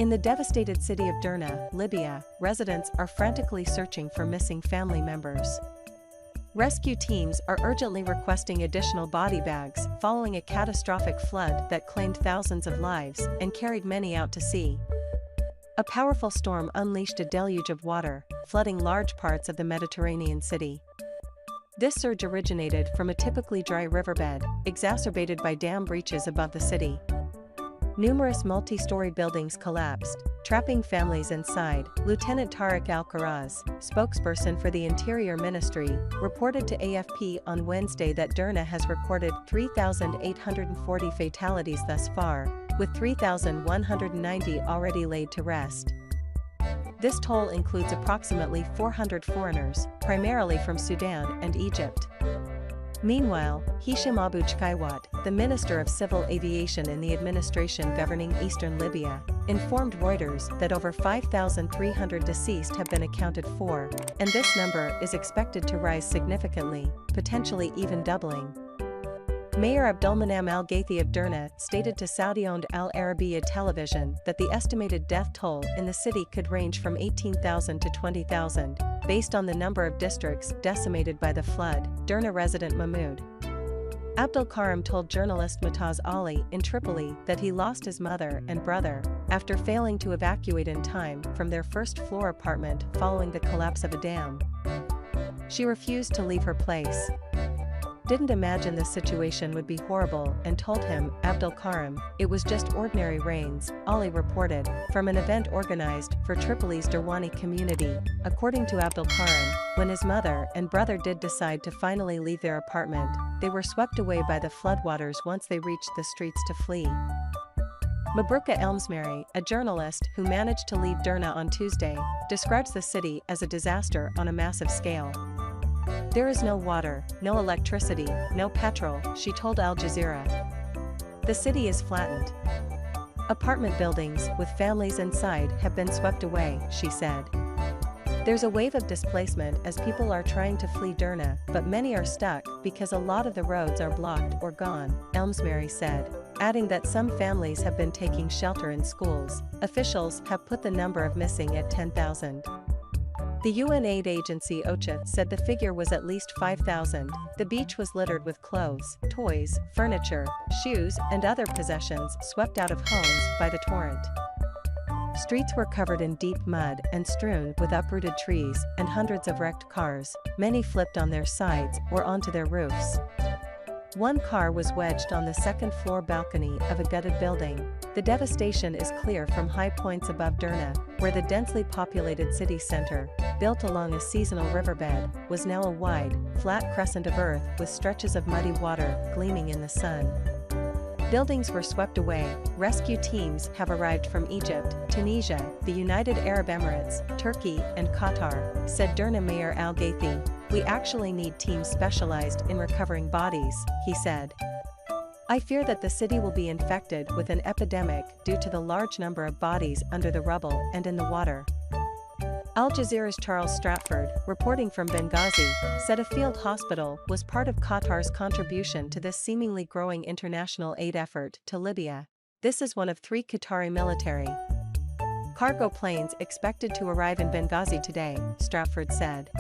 In the devastated city of Derna, Libya, residents are frantically searching for missing family members. Rescue teams are urgently requesting additional body bags following a catastrophic flood that claimed thousands of lives and carried many out to sea. A powerful storm unleashed a deluge of water, flooding large parts of the Mediterranean city. This surge originated from a typically dry riverbed, exacerbated by dam breaches above the city. Numerous multi-story buildings collapsed, trapping families inside. Lieutenant Tariq Al-Kharaz, spokesperson for the Interior Ministry, reported to AFP on Wednesday that Derna has recorded 3,840 fatalities thus far, with 3,190 already laid to rest. This toll includes approximately 400 foreigners, primarily from Sudan and Egypt. Meanwhile, Hisham Abu Chkaiwat, the Minister of Civil Aviation in the administration governing eastern Libya, informed Reuters that over 5,300 deceased have been accounted for, and this number is expected to rise significantly, potentially even doubling. Mayor Abdulmanam Al-Ghathi of Derna stated to Saudi-owned Al Arabiya television that the estimated death toll in the city could range from 18,000 to 20,000, based on the number of districts decimated by the flood. Derna resident Mahmoud Abdul Karim told journalist Mataz Ali in Tripoli that he lost his mother and brother after failing to evacuate in time from their first-floor apartment following the collapse of a dam. She refused to leave her place. Didn't imagine the situation would be horrible and told him, Abdul Karim, it was just ordinary rains, Ali reported, from an event organized for Tripoli's Derwani community. According to Abdul Karim, when his mother and brother did decide to finally leave their apartment, they were swept away by the floodwaters once they reached the streets to flee. Mabruka Elmsmary, a journalist who managed to leave Derna on Tuesday, describes the city as a disaster on a massive scale. There is no water, no electricity, no petrol, she told Al Jazeera. The city is flattened. Apartment buildings with families inside have been swept away, she said. There's a wave of displacement as people are trying to flee Derna, but many are stuck because a lot of the roads are blocked or gone, Elmsmary said, adding that some families have been taking shelter in schools. Officials have put the number of missing at 10,000. The UN aid agency OCHA said the figure was at least 5,000. The beach was littered with clothes, toys, furniture, shoes, and other possessions swept out of homes by the torrent. Streets were covered in deep mud and strewn with uprooted trees and hundreds of wrecked cars. Many flipped on their sides or onto their roofs. One car was wedged on the second-floor balcony of a gutted building. The devastation is clear from high points above Derna, where the densely populated city center, built along a seasonal riverbed, was now a wide, flat crescent of earth with stretches of muddy water gleaming in the sun. Buildings were swept away. Rescue teams have arrived from Egypt, Tunisia, the United Arab Emirates, Turkey, and Qatar, said Derna Mayor Al-Ghathi. We actually need teams specialized in recovering bodies, he said. I fear that the city will be infected with an epidemic due to the large number of bodies under the rubble and in the water. Al Jazeera's Charles Stratford, reporting from Benghazi, said a field hospital was part of Qatar's contribution to this seemingly growing international aid effort to Libya. This is one of 3 Qatari military cargo planes expected to arrive in Benghazi today, Stratford said.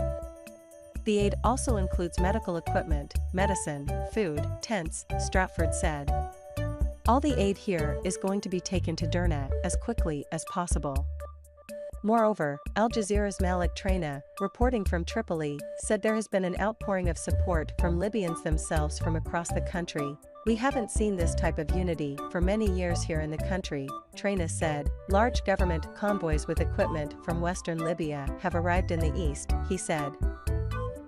The aid also includes medical equipment, medicine, food, tents, Stratford said. All the aid here is going to be taken to Derna as quickly as possible. Moreover, Al Jazeera's Malik Traina, reporting from Tripoli, said there has been an outpouring of support from Libyans themselves from across the country. We haven't seen this type of unity for many years here in the country, Traina said. Large government convoys with equipment from western Libya have arrived in the east, he said.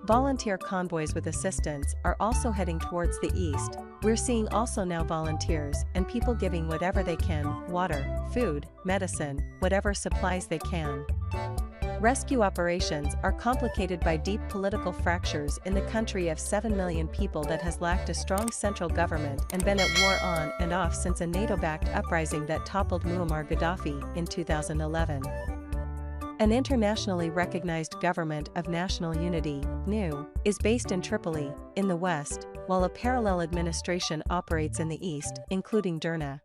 Volunteer convoys with assistance are also heading towards the east. We're seeing also now volunteers and people giving whatever they can, water, food, medicine, whatever supplies they can. Rescue operations are complicated by deep political fractures in the country of 7 million people that has lacked a strong central government and been at war on and off since a NATO-backed uprising that toppled Muammar Gaddafi in 2011. An internationally recognized government of national unity, NU, is based in Tripoli, in the west, while a parallel administration operates in the east, including Derna.